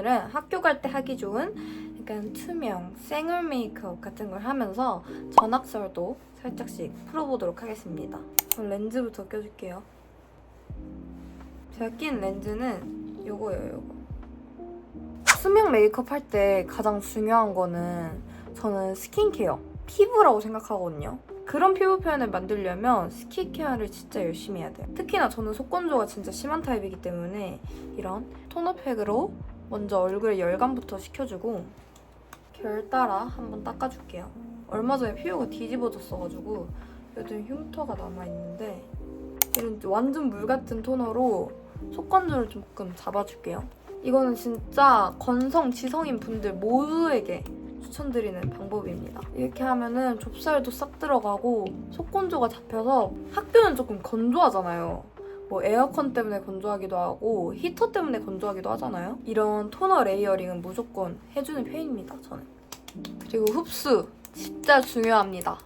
오늘은 학교 갈 때 하기 좋은 약간 투명 생얼 메이크업 같은 걸 하면서 전악설도 살짝씩 풀어보도록 하겠습니다. 그럼 렌즈부터 껴줄게요. 제가 낀 렌즈는 요거예요, 요거. 투명 메이크업 할 때 가장 중요한 거는 저는 스킨케어, 피부라고 생각하거든요. 그런 피부 표현을 만들려면 스킨케어를 진짜 열심히 해야 돼요. 특히나 저는 속건조가 진짜 심한 타입이기 때문에 이런 토너팩으로 먼저 얼굴에 열감부터 식혀주고 결 따라 한번 닦아줄게요. 얼마 전에 피부가 뒤집어졌어가지고 요즘 흉터가 남아있는데 이런 완전 물 같은 토너로 속건조를 조금 잡아줄게요. 이거는 진짜 건성, 지성인 분들 모두에게 추천드리는 방법입니다. 이렇게 하면은 좁쌀도 싹 들어가고 속건조가 잡혀서 학교는 조금 건조하잖아요. 뭐 에어컨 때문에 건조하기도 하고 히터 때문에 건조하기도 하잖아요. 이런 토너 레이어링은 무조건 해주는 편입니다, 저는. 그리고 흡수 진짜 중요합니다.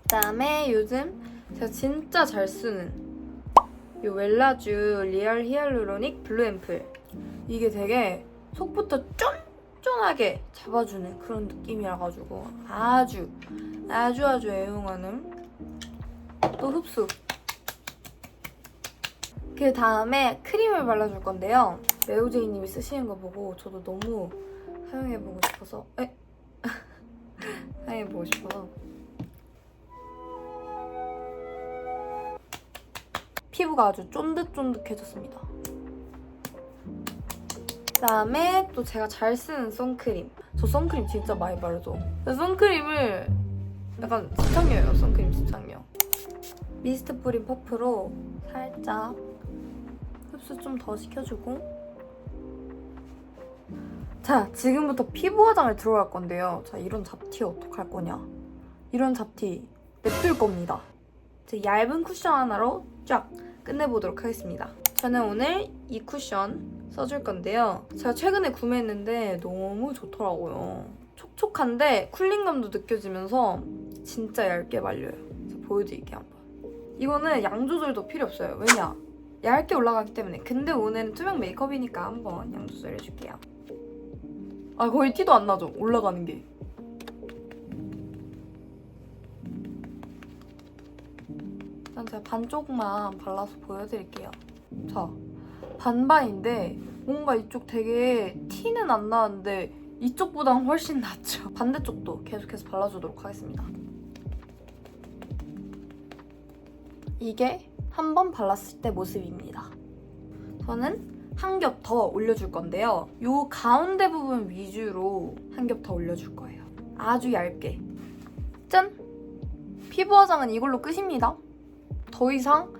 그다음에 요즘 제가 진짜 잘 쓰는 이 웰라쥬 리얼 히알루로닉 블루 앰플. 이게 되게 속부터 쫀쫀하게 잡아주는 그런 느낌이라가지고 아주 애용하는 또 흡수. 그 다음에 크림을 발라줄 건데요. 레오제이님이 쓰시는 거 보고 저도 너무 사용해보고 싶어서 사용해보고 싶어서 피부가 아주 쫀득쫀득해졌습니다. 그다음에 또 제가 잘 쓰는 선크림. 저 선크림 진짜 많이 바르죠. 선크림을 약간 집착녀예요. 선크림 집착녀. 미스트 뿌린 퍼프로 살짝 흡수 좀 더 시켜주고. 자, 지금부터 피부 화장을 들어갈 건데요. 자, 이런 잡티 어떡할 거냐. 이런 잡티 냅둘 겁니다. 제 얇은 쿠션 하나로 쫙 끝내보도록 하겠습니다. 저는 오늘 이 쿠션 써줄 건데요. 제가 최근에 구매했는데 너무 좋더라고요. 촉촉한데 쿨링감도 느껴지면서 진짜 얇게 말려요. 제가 보여드릴게요, 한번. 이거는 양 조절도 필요 없어요. 왜냐? 얇게 올라가기 때문에. 근데 오늘은 투명 메이크업이니까 한번 양 조절해줄게요. 아, 거의 티도 안 나죠? 올라가는 게. 일단 제가 반쪽만 발라서 보여드릴게요. 자, 반반인데 뭔가 이쪽 되게 티는 안 나는데 이쪽보다는 훨씬 낫죠. 반대쪽도 계속해서 발라주도록 하겠습니다. 이게 한 번 발랐을 때 모습입니다. 저는 한 겹 더 올려줄 건데요. 이 가운데 부분 위주로 한 겹 더 올려줄 거예요. 아주 얇게. 짠! 피부 화장은 이걸로 끝입니다. 더 이상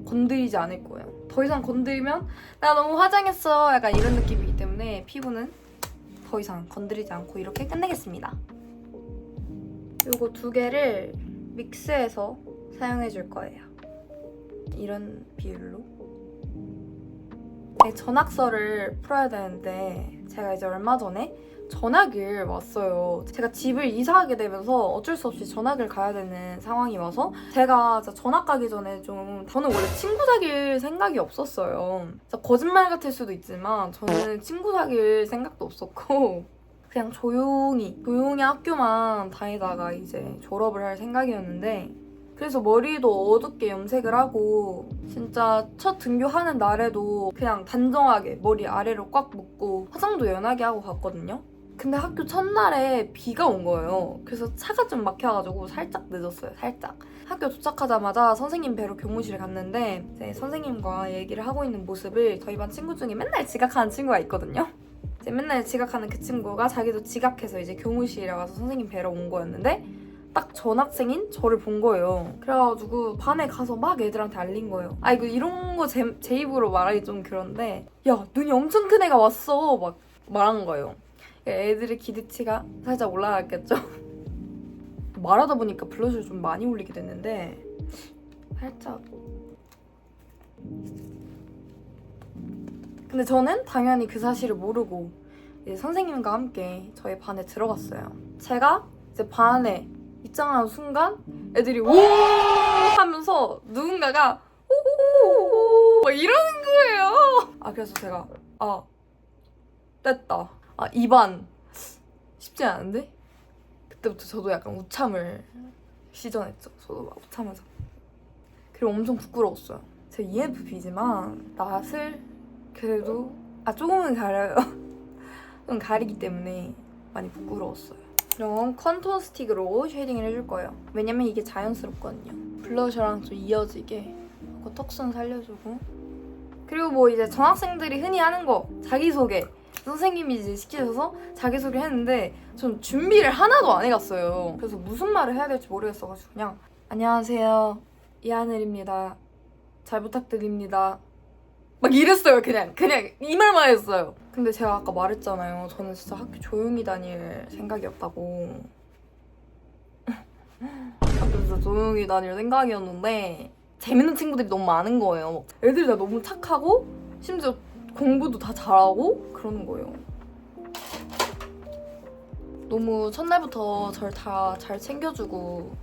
건드리지 않을 거예요. 더 이상 건드리면 나 너무 화장했어 약간 이런 느낌이기 때문에 피부는 더 이상 건드리지 않고 이렇게 끝내겠습니다. 이거 두 개를 믹스해서 사용해줄 거예요. 이런 비율로. 네, 전악설을 풀어야 되는데 제가 이제 얼마 전에 전학을 왔어요. 제가 집을 이사하게 되면서 어쩔 수 없이 전학을 가야 되는 상황이 와서 제가 전학 가기 전에 저는 원래 친구 사귈 생각이 없었어요. 거짓말 같을 수도 있지만 저는 친구 사귈 생각도 없었고 그냥 조용히 학교만 다니다가 이제 졸업을 할 생각이었는데 그래서 머리도 어둡게 염색을 하고 진짜 첫 등교하는 날에도 그냥 단정하게 머리 아래로 꽉 묶고 화장도 연하게 하고 갔거든요. 근데 학교 첫날에 비가 온 거예요. 그래서 차가 좀 막혀가지고 살짝 늦었어요. 살짝. 학교 도착하자마자 선생님 뵈러 교무실에 갔는데 이제 선생님과 얘기를 하고 있는 모습을 저희 반 친구 중에 맨날 지각하는 친구가 있거든요. 이제 맨날 지각하는 그 친구가 자기도 지각해서 이제 교무실에 와서 선생님 뵈러 온 거였는데 딱 전학생인 저를 본 거예요. 그래가지고 반에 가서 막 애들한테 알린 거예요. 아, 이거 이런 거 제 입으로 말하기 좀 그런데 야, 눈이 엄청 큰 애가 왔어 막 말한 거예요. 애들의 기대치가 살짝 올라갔겠죠? 말하다 보니까 블러셔를 좀 많이 올리게 됐는데 살짝. 근데 저는 당연히 그 사실을 모르고 이제 선생님과 함께 저희 반에 들어갔어요. 제가 이제 반에 입장하는 순간 애들이 오 하면서 누군가가 오 막 이러는 거예요. 아, 그래서 제가 X됐다. 아 2반 쉽지 않은데? 그때부터 저도 약간 우참을 시전했죠. 저도 막 우참해서. 그리고 엄청 부끄러웠어요. 제가 ENFP지만 낯을 그래도 조금은 가려요. 좀 가리기 때문에 많이 부끄러웠어요. 그럼 컨투어 스틱으로 쉐이딩을 해줄 거예요. 왜냐면 이게 자연스럽거든요. 블러셔랑 좀 이어지게 하고 턱선 살려주고. 그리고 뭐 이제 전학생들이 흔히 하는 거 자기소개. 선생님이 이제 시키셔서 자기소개 했는데 전 준비를 하나도 안 해갔어요. 그래서 무슨 말을 해야 될지 모르겠어가지고 그냥 안녕하세요. 이하늘입니다. 잘 부탁드립니다. 막 이랬어요. 그냥 이 말만 했어요. 근데 제가 아까 말했잖아요. 저는 진짜 학교 조용히 다닐 생각이었다고. 학교 진짜 조용히 다닐 생각이었는데 재밌는 친구들이 너무 많은 거예요. 애들이 다 너무 착하고 심지어 공부도 다 잘하고 그러는 거예요. 너무 첫날부터 절 다 잘 챙겨주고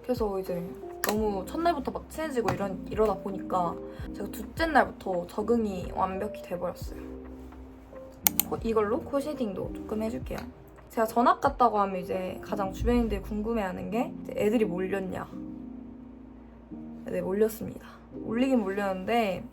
그래서 이제 너무 첫날부터 막 친해지고 이러다 보니까 제가 둘째 날부터 적응이 완벽히 돼버렸어요. 이걸로 코 쉐딩도 조금 해줄게요. 제가 전학 갔다고 하면 이제 가장 주변인들이 궁금해하는 게 애들이 몰렸냐. 네, 몰렸습니다. 몰리긴 몰렸는데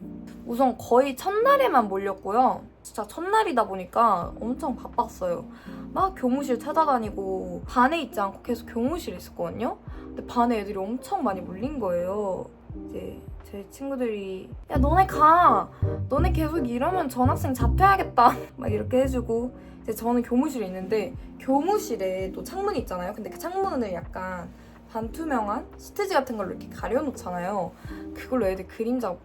우선 거의 첫날에만 몰렸고요. 진짜 첫날이다 보니까 엄청 바빴어요. 막 교무실 찾아다니고 반에 있지 않고 계속 교무실에 있었거든요. 근데 반에 애들이 엄청 많이 몰린 거예요. 이제 제 친구들이 야 너네 가! 너네 계속 이러면 전학생 잡혀야겠다 막 이렇게 해주고 이제 저는 교무실에 있는데 교무실에 또 창문이 있잖아요. 근데 그 창문을 약간 반투명한 시트지 같은 걸로 이렇게 가려놓잖아요. 그걸로 애들 그림자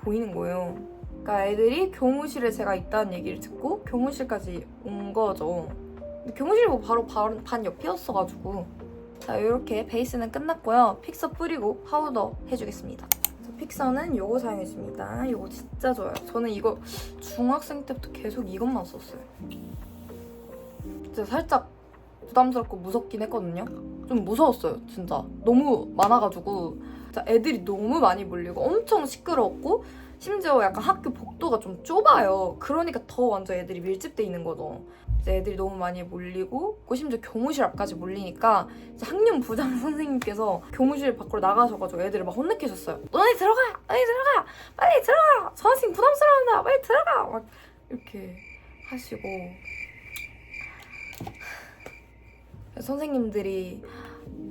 보이는 거예요. 그러니까 애들이 교무실에 제가 있다는 얘기를 듣고 교무실까지 온 거죠. 근데 교무실이 뭐 바로 반 옆이었어가지고 자 이렇게 베이스는 끝났고요. 픽서 뿌리고 파우더 해주겠습니다. 픽서는 요거 사용해줍니다. 요거 진짜 좋아요. 저는 이거 중학생 때부터 계속 이것만 썼어요. 진짜 살짝 부담스럽고 무섭긴 했거든요. 좀 무서웠어요, 진짜. 너무 많아가지고 진짜 애들이 너무 많이 몰리고 엄청 시끄러웠고 심지어 약간 학교 복도가 좀 좁아요. 그러니까 더 완전 애들이 밀집돼 있는 거죠. 이제 애들이 너무 많이 몰리고 심지어 교무실 앞까지 몰리니까 이제 학년 부장 선생님께서 교무실 밖으로 나가셔가지고 애들을 막 혼내키셨어요. 너네 들어가! 너네 들어가! 빨리 들어가! 전학생 부담스러운다! 빨리 들어가! 막 이렇게 하시고 선생님들이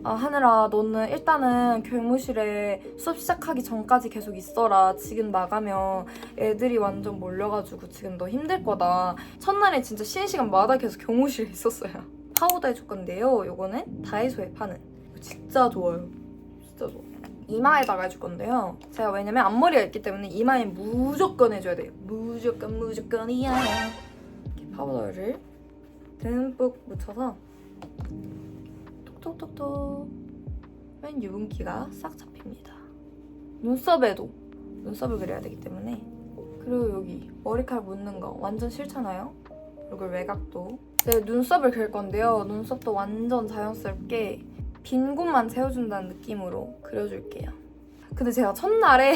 하늘아 너는 일단은 교무실에 수업 시작하기 전까지 계속 있어라. 지금 나가면 애들이 완전 몰려가지고 지금 너 힘들 거다. 첫날에 진짜 쉬는 시간마다 계속 교무실에 있었어요. 파우더 해줄 건데요. 요거는 다이소에 파는 이거 진짜 좋아요. 진짜 좋아. 이마에다가 해줄 건데요. 제가 왜냐면 앞머리가 있기 때문에 이마에 무조건 해줘야 돼요. 무조건이야. 이렇게 파우더를 듬뿍 묻혀서 톡톡톡톡 하면 유분기가 싹 잡힙니다. 눈썹에도 눈썹을 그려야 되기 때문에 그리고 여기 머리카락 묻는 거 완전 싫잖아요? 얼굴 외곽도 제 눈썹을 그릴 건데요. 눈썹도 완전 자연스럽게 빈 곳만 채워준다는 느낌으로 그려줄게요. 근데 제가 첫날에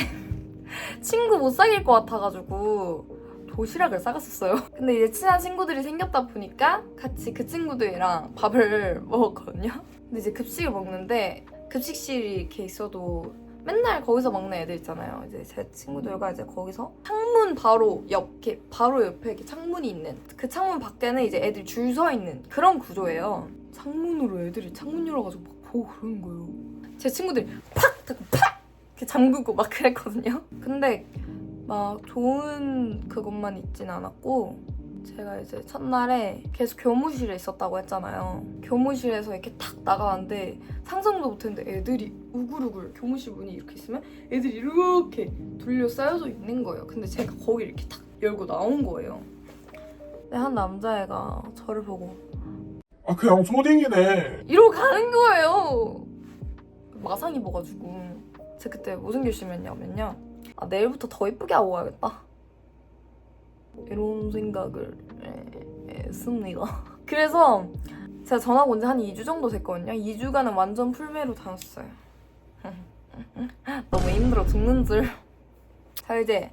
친구 못 사귈 것 같아가지고 도시락을 싸갔었어요. 근데 이제 친한 친구들이 생겼다 보니까 같이 그 친구들이랑 밥을 먹었거든요. 근데 이제 급식을 먹는데 급식실이 이렇게 있어도 맨날 거기서 먹는 애들 있잖아요. 이제 제 친구들과 이제 거기서 창문 바로 옆에 이렇게 창문이 있는 그 창문 밖에는 이제 애들이 줄 서 있는 그런 구조예요. 창문으로 애들이 창문 열어가지고 막 보고 그러는 거예요. 제 친구들이 팍! 하고 팍! 이렇게 잠그고 막 그랬거든요. 근데 막 좋은 그것만 있진 않았고 제가 이제 첫날에 계속 교무실에 있었다고 했잖아요. 교무실에서 이렇게 탁 나가는데 상상도 못했는데 애들이 우글우글 교무실 문이 이렇게 있으면 애들이 이렇게 둘러싸여져 있는 거예요. 근데 제가 거기를 이렇게 탁 열고 나온 거예요. 근데 한 남자애가 저를 보고 그냥 초딩이네. 이러고 가는 거예요. 마상 입어가지고 제가 그때 무슨 결심했냐면요. 내일부터 더 이쁘게 하고 가야겠다. 이런 생각을 했습니다. 그래서 제가 전학 온 지 한 2주 정도 됐거든요. 2주간은 완전 풀메로 다녔어요. 너무 힘들어 죽는 줄. 자 이제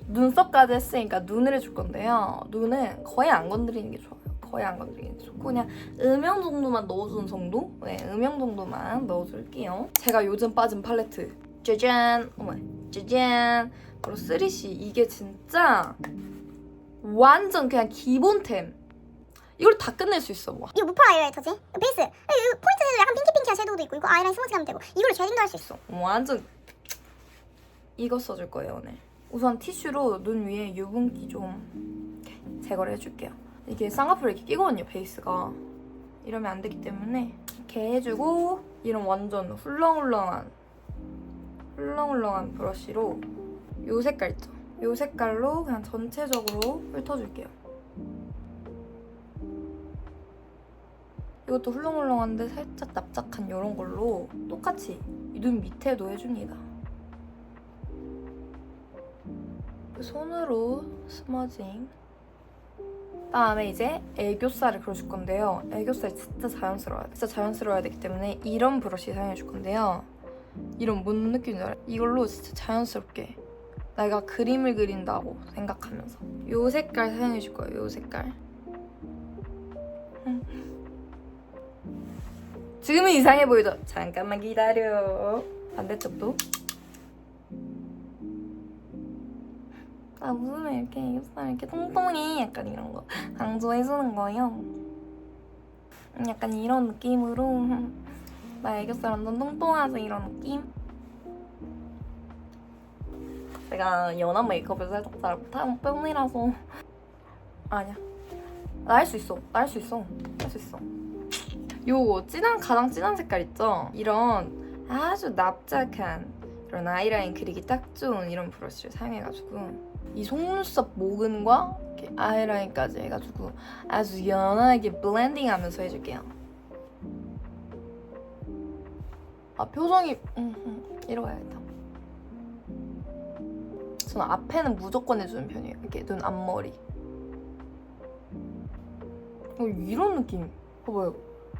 눈썹까지 했으니까 눈을 해줄 건데요. 눈은 거의 안 건드리는 게 좋아요. 거의 안 건드리는 게 좋고 그냥 음영 정도만 넣어주는 정도? 네, 음영 정도만 넣어줄게요. 제가 요즘 빠진 팔레트 짜잔! 어머, 짜잔! 바로 3C. 이게 진짜 완전 그냥 기본템. 이걸 다 끝낼 수 있어. 뭐. 이거 무펄 아이라이터지? 이거 베이스. 이거 포인트 섀도우 약간 핑키핑키한 섀도우도 있고 이거 아이라인 스머지 가면 되고 이걸로 쉐딩도 할 수 있어. 완전 이거 써줄 거예요 오늘. 우선 티슈로 눈 위에 유분기 좀 제거를 해줄게요. 이게 쌍꺼풀에 이렇게 끼거든요 베이스가. 이러면 안 되기 때문에 이렇게 해주고 이런 완전 훌렁훌렁한 브러쉬로 요 색깔 있죠? 요 색깔로 그냥 전체적으로 훑어줄게요. 이것도 훌렁훌렁한데 살짝 납작한 이런 걸로 똑같이 이 눈 밑에도 해줍니다. 손으로 스머징. 다음에 이제 애교살을 그려줄 건데요. 애교살이 진짜 자연스러워야 돼. 진짜 자연스러워야 되기 때문에 이런 브러쉬 사용해줄 건데요. 이런 뭔 느낌인지 알아요? 이걸로 진짜 자연스럽게 내가 그림을 그린다고 생각하면서 요 색깔 사용해줄 거예요. 요 색깔. 지금은 이상해 보이죠? 잠깐만 기다려. 반대쪽도. 나 웃으면 이렇게 애교살 이렇게 통통해. 약간 이런 거 강조해주는 거예요. 약간 이런 느낌으로 나 애교살 완전 통통하죠? 이런 느낌? 제가 연한 메이크업을 살짝 잘 못하는 편이라서 아니야. 나 할 수 있어. 나 할 수 있어. 할 수 있어. 요 가장 진한 색깔 있죠? 이런 아주 납작한 이런 아이라인 그리기 딱 좋은 이런 브러쉬를 사용해가지고 이 속눈썹 모근과 이렇게 아이라인까지 해가지고 아주 연하게 블렌딩하면서 해줄게요. 아 표정이 이러야겠다. 저는 앞에는 무조건 해주는 편이에요. 이렇게 눈 앞머리. 이런 느낌. 봐봐요.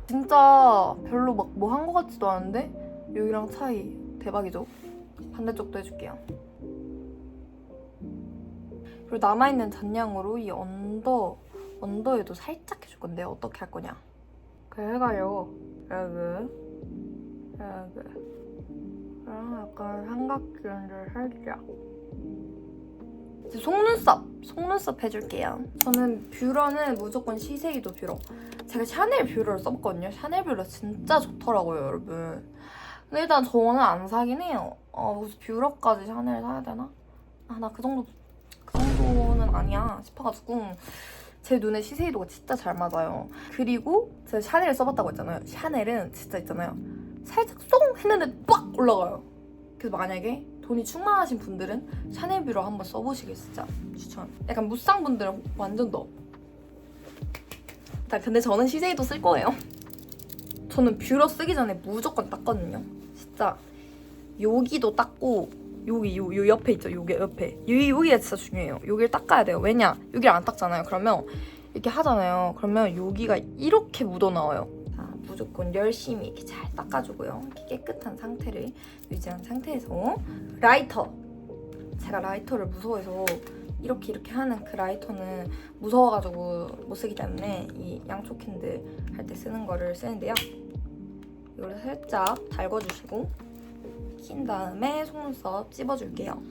진짜 별로 막 뭐 한 것 같지도 않은데 여기랑 차이 대박이죠? 반대쪽도 해줄게요. 그리고 남아있는 잔량으로 이 언더에도 살짝 해줄 건데 어떻게 할 거냐? 그래가요. 여기 그럼 약간 삼각존을 살짝. 이제 속눈썹 해줄게요. 저는 뷰러는 무조건 시세이도 뷰러. 제가 샤넬 뷰러를 써봤거든요. 샤넬 뷰러 진짜 좋더라고요, 여러분. 근데 일단 저는 안 사긴 해요. 무슨 뷰러까지 샤넬 사야 되나? 나 그 정도는 아니야 싶어가지고 제 눈에 시세이도가 진짜 잘 맞아요. 그리고 제가 샤넬을 써봤다고 했잖아요. 샤넬은 진짜 있잖아요. 살짝 쏙 했는데 빡 올라가요. 그래서 만약에 돈이 충만하신 분들은 샤넬 뷰러 한번 써보시길 진짜 추천. 약간 무쌍 분들은 완전 더. 근데 저는 시세이도 쓸 거예요. 저는 뷰러 쓰기 전에 무조건 닦거든요. 진짜 여기도 닦고 여기 요 옆에 있죠. 여기 옆에 여기가 진짜 중요해요. 여기를 닦아야 돼요. 왜냐? 여기를 안 닦잖아요. 그러면 이렇게 하잖아요. 그러면 여기가 이렇게 묻어나와요. 자, 무조건 열심히 이렇게 잘 닦아주고요. 이렇게 깨끗한 상태를 유지한 상태에서 라이터. 제가 라이터를 무서워해서 이렇게 하는 그 라이터는 무서워가지고 못 쓰기 때문에 이 양초 캔들 할 때 쓰는 거를 쓰는데요. 이걸 살짝 달궈주시고 킨 다음에 속눈썹 찝어줄게요.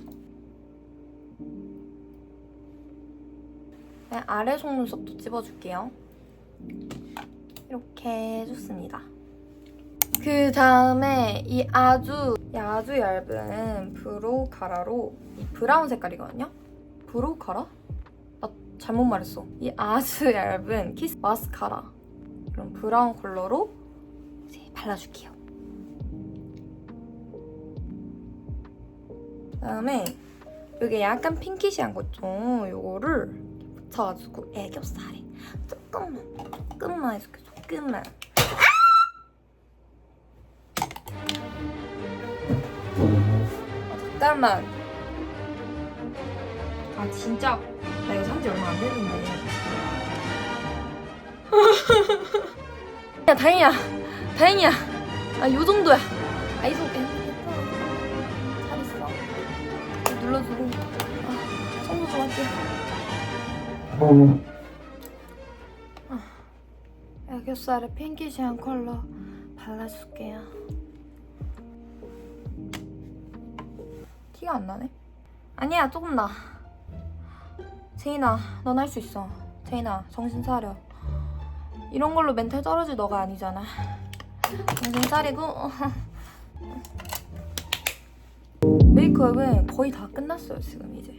네, 아래 속눈썹도 찝어줄게요. 이렇게 해줬습니다. 그 다음에 이 아주 얇은 브로우 카라로 이 브라운 색깔이거든요? 브로우 카라? 나 잘못 말했어. 이 아주 얇은 키스 마스카라 이런 브라운 컬러로 이제 발라줄게요. 그다음에 여기 약간 핑키시한 거 있죠? 요거를 묻혀가지고 애교살에 조금만 해줄게. 조금만. 잠깐만. 진짜 나 이거 산지 얼마 안 됐는데. 야 다행이야. 요 정도야. 이속 잘 있어. 눌러주고 대박이야. 애교살에 핑키시한 컬러 발라줄게요. 티가 안 나네? 아니야, 조금 나. 제인아, 넌 할 수 있어. 제인아, 정신 차려. 이런 걸로 멘탈 떨어질 너가 아니잖아. 정신 차리고. 메이크업은 거의 다 끝났어요, 지금 이제.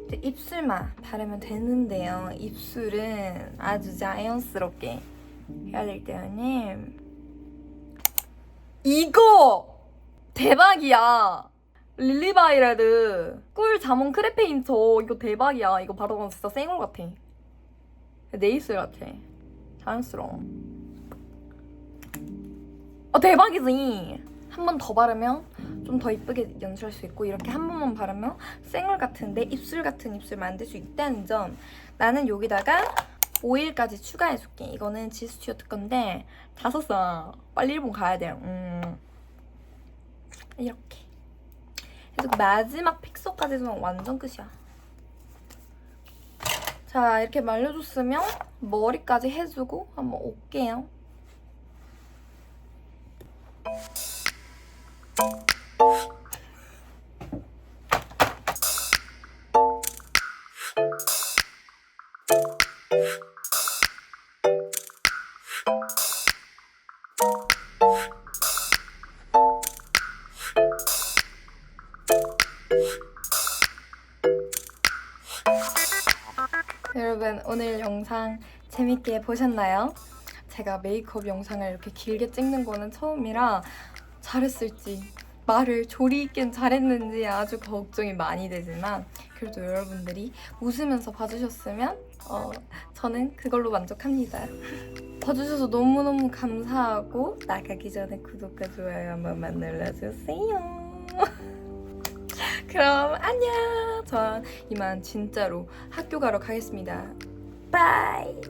이제 입술만 바르면 되는데요. 입술은 아주 자연스럽게 해야 될 때는 이거 대박이야. 릴리바이레드 꿀 자몽 크레 페인터 이거 대박이야. 이거 바르면 진짜 생얼 같아. 내 입술 같아. 자연스러워. 대박이지. 한 번 더 바르면 좀 더 이쁘게 연출할 수 있고, 이렇게 한 번만 바르면 생얼 같은데 입술 같은 입술 만들 수 있다는 점. 나는 여기다가 오일까지 추가해줄게. 이거는 지스튜어트 건데 다 썼어. 빨리 일본 가야 돼요. 이렇게. 그래서 마지막 픽서까지는 완전 끝이야. 자, 이렇게 말려줬으면 머리까지 해주고 한번 올게요. 여러분, 오늘 영상 재밌게 보셨나요? 제가 메이크업 영상을 이렇게 길게 찍는 거는 처음이라 잘했을지, 말을 조리 있게 잘했는지 아주 걱정이 많이 되지만 그래도 여러분들이 웃으면서 봐주셨으면 저는 그걸로 만족합니다. 봐주셔서 너무너무 감사하고 나가기 전에 구독과 좋아요 한 번만 눌러주세요. 그럼 안녕. 전 이만 진짜로 학교 가러 가겠습니다. 바이.